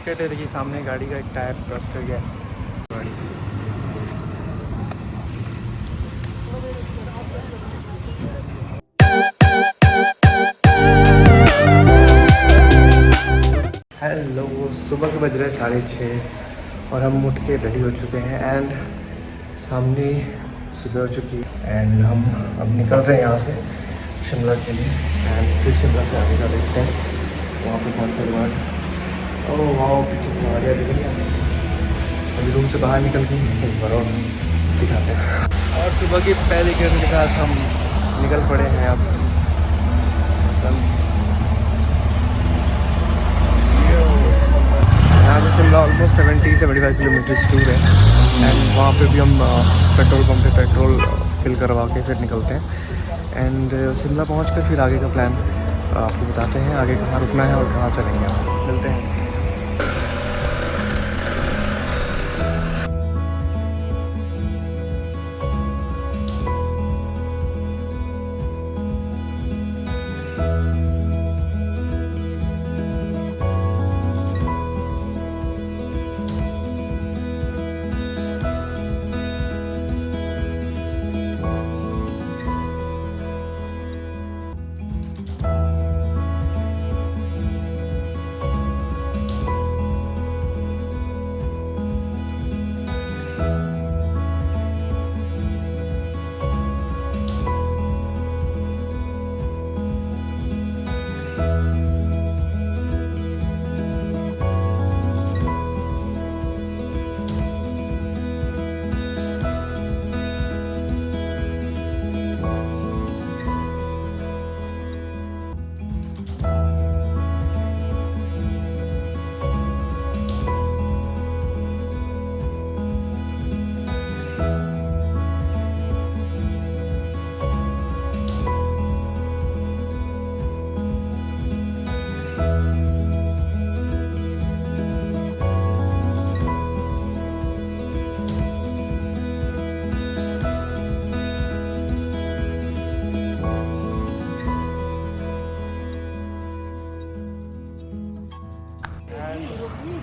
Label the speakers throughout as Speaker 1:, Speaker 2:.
Speaker 1: रुके थे, देखिए सामने गाड़ी का एक टायर बस्ट कर गया गाड़ी। हेलो, सुबह के बज रहे 6:30 और हम उठ के रेडी हो चुके हैं एंड सामने सुबह हो चुकी है एंड हम अब निकल रहे हैं यहाँ से शिमला के लिए एंड फिर शिमला से आगे का देखते हैं। वहाँ पे पहुँचने के बाद ओह वाह, पीछे से गाड़ियाँ दिख रही हैं। अभी रूम से बाहर निकल के एक बार और दिखाते हैं। और सुबह की पहली किरण के साथ हम निकल पड़े हैं अब। यहाँ से शिमला ऑलमोस्ट 70-75 किलोमीटर दूर है एंड वहाँ पे भी हम पेट्रोल पंप पे पेट्रोल फिल करवा के फिर निकलते हैं एंड शिमला पहुँचकर फिर आगे का प्लान आपको बताते हैं, आगे कहाँ रुकना है और कहाँ चलेंगे। मिलते हैं।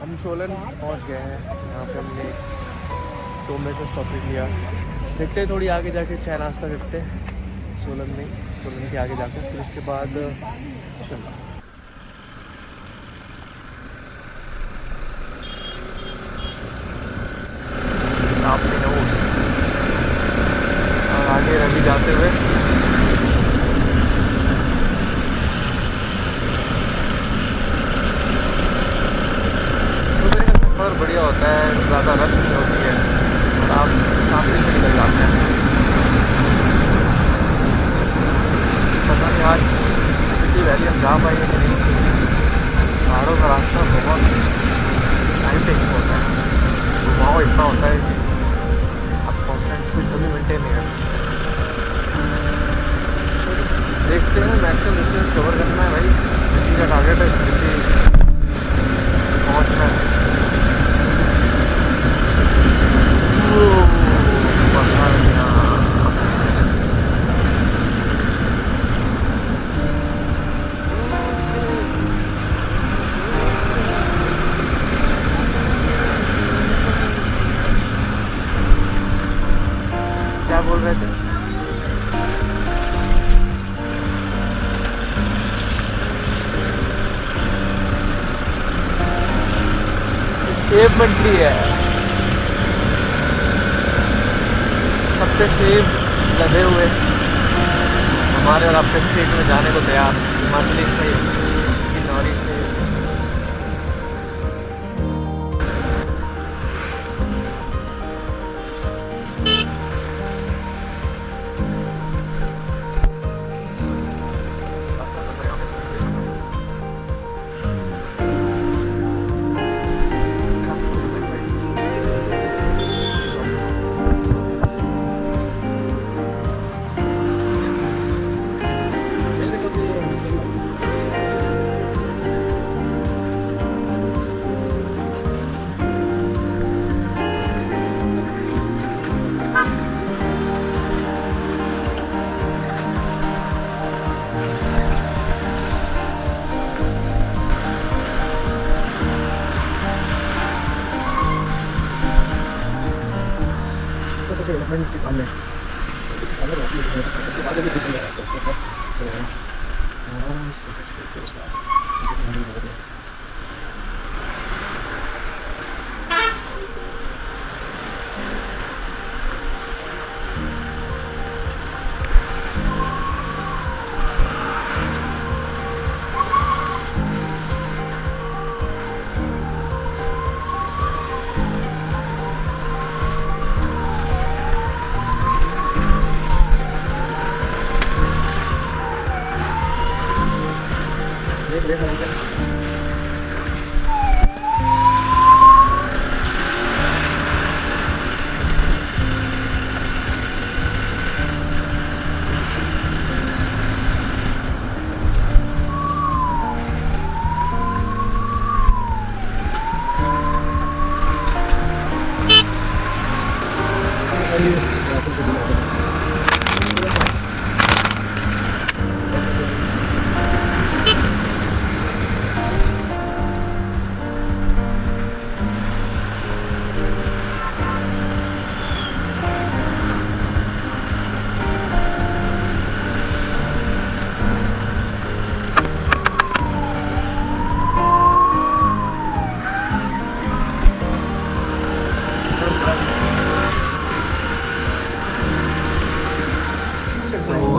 Speaker 1: हम सोलन पहुंच गए हैं। यहाँ पे हमने टोमे का स्टॉपेज लिया। देखते हैं थोड़ी आगे जाके चाय नाश्ता करते हैं सोलन में, सोलन के आगे जाकर फिर उसके बाद शिमला। और आगे रवि जाते हुए और बढ़िया होता है, ज़्यादा रश नहीं होती है और आप सामने से निकल जाते हैं। पता नहीं आज सिटी वैली हम जा पाएंगे कि नहीं, पहाड़ों का रास्ता बहुत टाइम टेकिंग होता है, घुमाव इतना होता है कि आप कॉन्स्टेंट स्पीड कभी मेंटेन नहीं रखते। देखते हैं, मैक्सिमम डिस्टेंस कवर करना है भाई, सिटी का टारगेट है, सिटी पहुँचना है। क्या बोल रहे थे? सेब मंडी है, सबसे सेब लदे हुए हमारे और आपके स्टेट में जाने को तैयार। हिमाचली सेब, किन्नौरी सेब।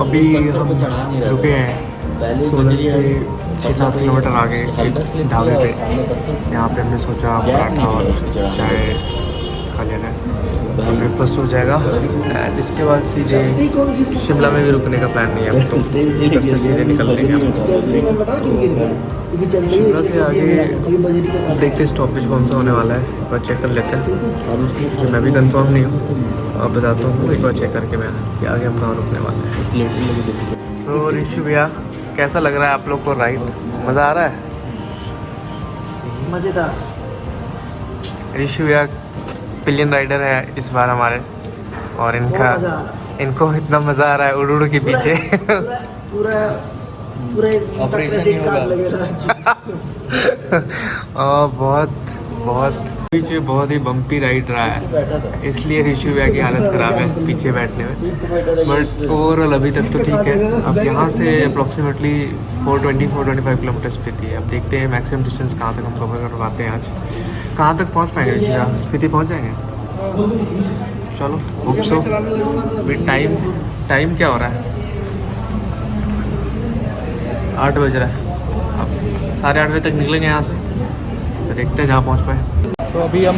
Speaker 1: अभी हम रुके हैं सोलन से 6-7 किलोमीटर आगे एक ढाबे पे। यहाँ पे हमने सोचा पराठा और चाय खा लेना है, ब्रेकफास्ट हो जाएगा। एंड इसके बाद सीधे शिमला में भी रुकने का प्लान नहीं है, तो इधर से सीधे निकल लेंगे हम। शिमला से आगे देखते स्टॉपेज कौन सा होने वाला है, एक बार चेक कर लेते हैं। मैं भी कंफर्म नहीं हूँ, अब बताता हूँ एक बार चेक करके मैं कि आगे हम कहाँ रुकने वाले हैं। सो ऋषि भैया, कैसा लग रहा है आप लोग को राइड? मज़ा आ रहा है?
Speaker 2: मज़ेदार।
Speaker 1: ऋषि भैया पिलियन राइडर है इस बार हमारे, और इनको इतना मज़ा आ रहा है उड़ उड़ के पीछे।
Speaker 2: पूरा एक ऑपरेशन क्रेडिट कार्ड लगेगा।
Speaker 1: बहुत पीछे बहुत ही बम्पी राइड रहा है, इसलिए ऋषि भैया की हालत ख़राब है पीछे बैठने में। बट ओवरऑल अभी तक तो ठीक है। अब यहाँ से अप्रॉक्सीमेटली 425 किलोमीटर स्पीति है। अब देखते हैं मैक्सिमम डिस्टेंस कहाँ तक हम कवर कर पाते हैं आज। कहाँ तक पहुँच पाएंगे ऋषि भैया? स्पीति पहुँच जाएंगे? चलो होप सो। अभी टाइम क्या हो रहा है? 8 बज रहा है। अब 8:30 बजे तक निकलेंगे यहाँ से, तो देखते हैं जहाँ पहुँच पाए। तो अभी हम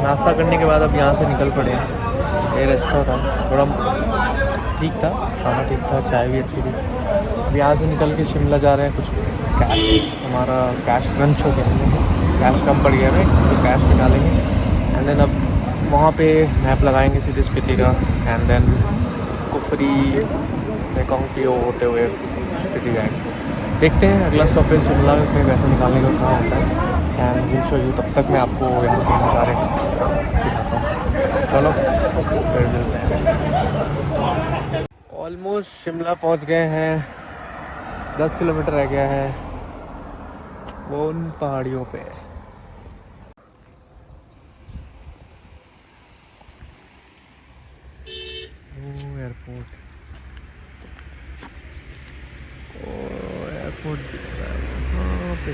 Speaker 1: नाश्ता करने के बाद अब यहाँ से निकल पड़े हैं। ये रेस्टोरेंट था, थोड़ा ठीक था, खाना ठीक था, चाय भी अच्छी थी। अब यहाँ से निकल के शिमला जा रहे हैं। कुछ कैश, हमारा कैश क्रंच हो गया, कैश कम पड़ गया है, तो कैश निकालेंगे। एंड देन अब वहाँ पे मैप लगाएंगे सीधे स्पीति का, एंड देन कुफरी रिकांगपिओ होते हुए स्पीति जाएंगे। देखते हैं अगला स्टॉपेज शिमला में पैसे निकालने का कहाँ होता है, एंड विल शो यू। तब तक मैं आपको यहाँ के नज़ारे दिखाता हूँ। चलो फिर मिलते हैं। ऑलमोस्ट शिमला पहुँच गए हैं, 10 किलोमीटर रह गया है वो उन पहाड़ियों पे। एयरपोर्ट दिख रहा है वहाँ पे।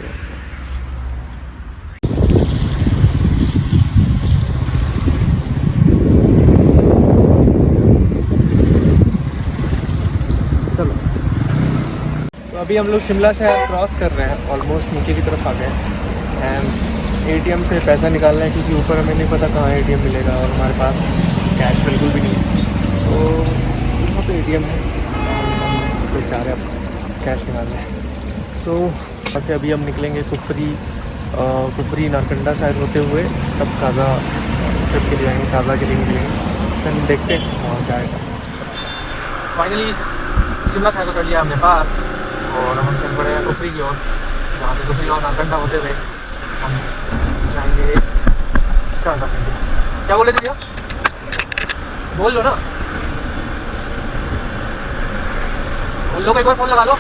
Speaker 1: चलो, तो अभी हम लोग शिमला शहर क्रॉस कर रहे हैं, ऑलमोस्ट नीचे की तरफ आ गए हैं। एंड एटीएम से पैसा निकालना है, क्योंकि ऊपर हमें नहीं पता कहाँ एटीएम मिलेगा, और हमारे पास कैश बिल्कुल भी नहीं है। तो यहाँ पे एटीएम है, तो जा रहे हैं कैश निकालना है। तो वैसे अभी हम निकलेंगे कुफरी नारकंडा साइड होते हुए, तब काज़ा स्ट्रिप के लिए आएंगे, काज़ा के लिए निकलेंगे। फिर देखते हैं वहाँ जाएगा। फाइनली शिमला शहर को कर लिया हमने पार, और हम चल पड़े हैं कुफरी की ओर, जहाँ से कुफरी और नारकंडा होते हुए हम जाएंगे काज़ा। क्या बोले थे? बोल लो ना, बोल लो, एक बार फ़ोन लगा लो।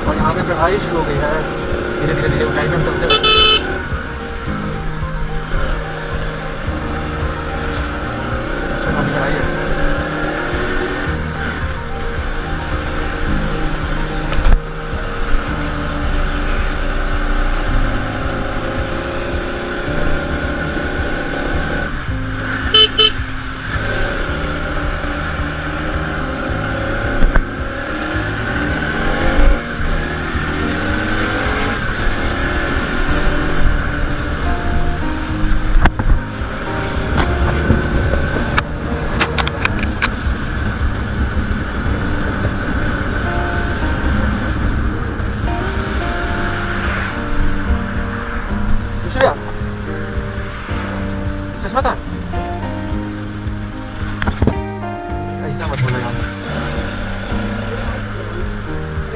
Speaker 1: और यहाँ पे चढ़ाई शुरू हो गई है, धीरे धीरे ऊंचाई में चलते हुए।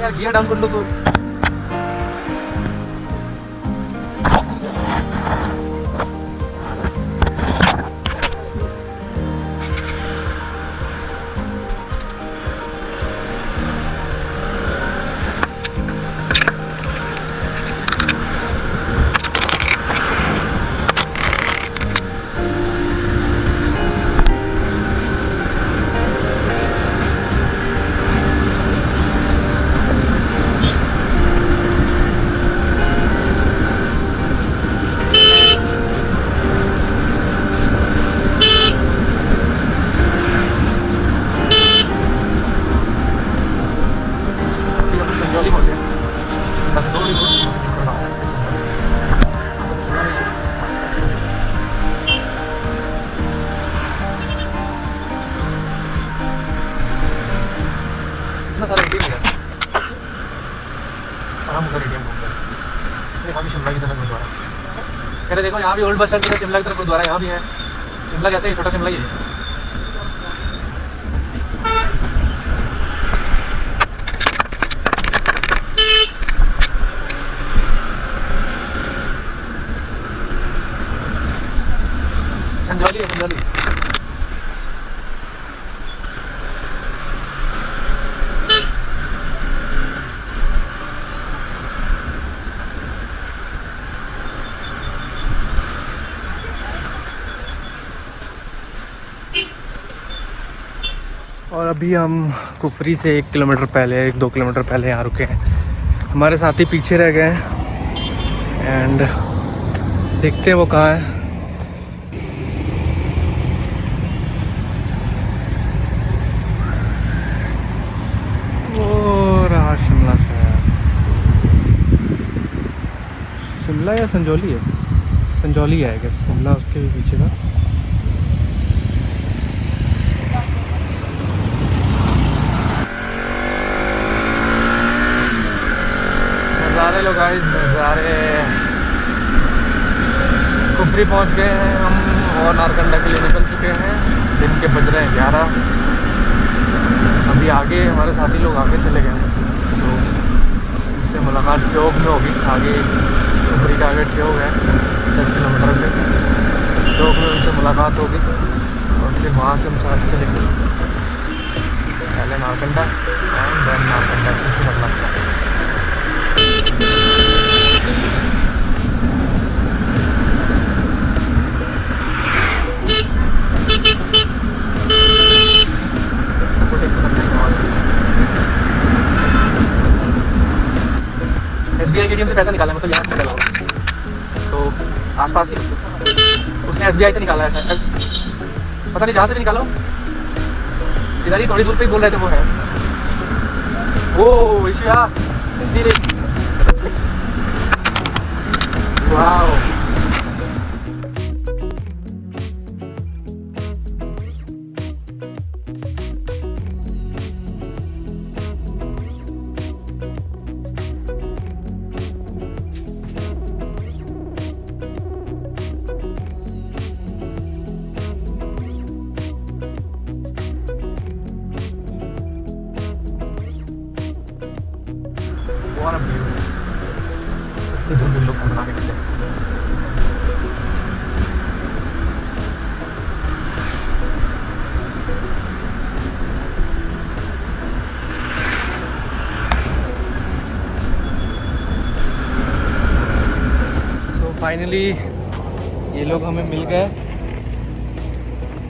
Speaker 2: यार गियर डाउन कर लो तो। शिमला की तरफ गुरुद्वारा कह रहे देखो यहाँ भी ओल्ड बस स्टैंड शिमला की तरफ गुरुद्वारा यहाँ भी है। शिमला कैसे ही छोटा शिमला ही है। संजौली है संजौली।
Speaker 1: और अभी हम कुफरी से 1 किलोमीटर पहले 1-2 किलोमीटर पहले यहाँ रुके हैं। हमारे साथी पीछे रह गए हैं एंड देखते हैं वो कहाँ है। वो रहा शिमला शहर। शिमला या संजौली है? संजौली है क्या? शिमला उसके भी पीछे का। नज़ारे लोग गाइस नज़ारे। कुफरी पहुंच गए हैं हम और नारकंडा के लिए निकल चुके हैं। दिन के बज रहे हैं 11। अभी आगे हमारे साथी लोग आगे चले गए हैं तो उनसे मुलाकात ठियोग में होगी। आगे कुफरी का आगे ठियोग है 10 किलोमीटर पे। ठियोग में उनसे मुलाकात होगी और फिर वहाँ से हम साथ चलेंगे। पहले नारकंडा एंड देन नारकंडा से अगला। SBI के ATM से पैसा निकाला मतलब यहाँ से निकाला होगा तो आसपास ही उसने SBI से निकाला है शायद। पता नहीं जहाँ से भी निकालो इधर ही थोड़ी दूर पे ही बोल रहे थे वो है। वो ईशिया वाओ। What a view. इधर भी लोग घूमना के लिए। So finally ये लोग हमें मिल गए।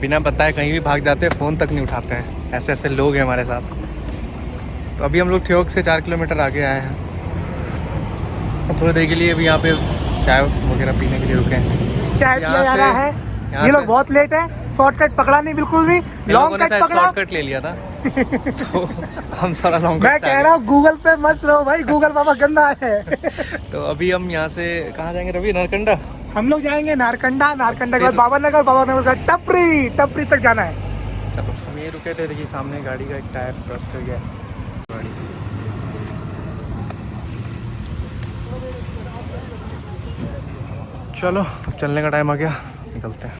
Speaker 1: बिना बताए कहीं भी भाग जाते हैं, फ़ोन तक नहीं उठाते हैं। ऐसे ऐसे लोग हैं हमारे साथ। तो अभी हम लोग ठियोग से 4 किलोमीटर आगे आए हैं। थोड़ी देर के लिए अभी यहाँ पे चाय वगैरह पीने के लिए रुके हैं।
Speaker 3: चाय पिया जा रहा है। ये लोग बहुत लेट है। शॉर्टकट पकड़ा नहीं बिल्कुल भी। लॉन्ग कट पकड़ा।
Speaker 1: शॉर्टकट ले लिया था तो हम सारा लॉन्ग कट।
Speaker 3: मैं कह रहा हूँ गूगल पे मत रहो भाई, गूगल बाबा गंदा है।
Speaker 1: तो अभी हम यहाँ से कहाँ जाएंगे रवि? नारकंडा।
Speaker 3: हम लोग जाएंगे नारकंडा। नारकंडा के बाद बाबा नगर का टपरी तक जाना है।
Speaker 1: चलो हम ये रुके थे। देखिए सामने गाड़ी का एक टायर बस्ट हो गया। चलो अब चलने का टाइम आ गया, निकलते हैं।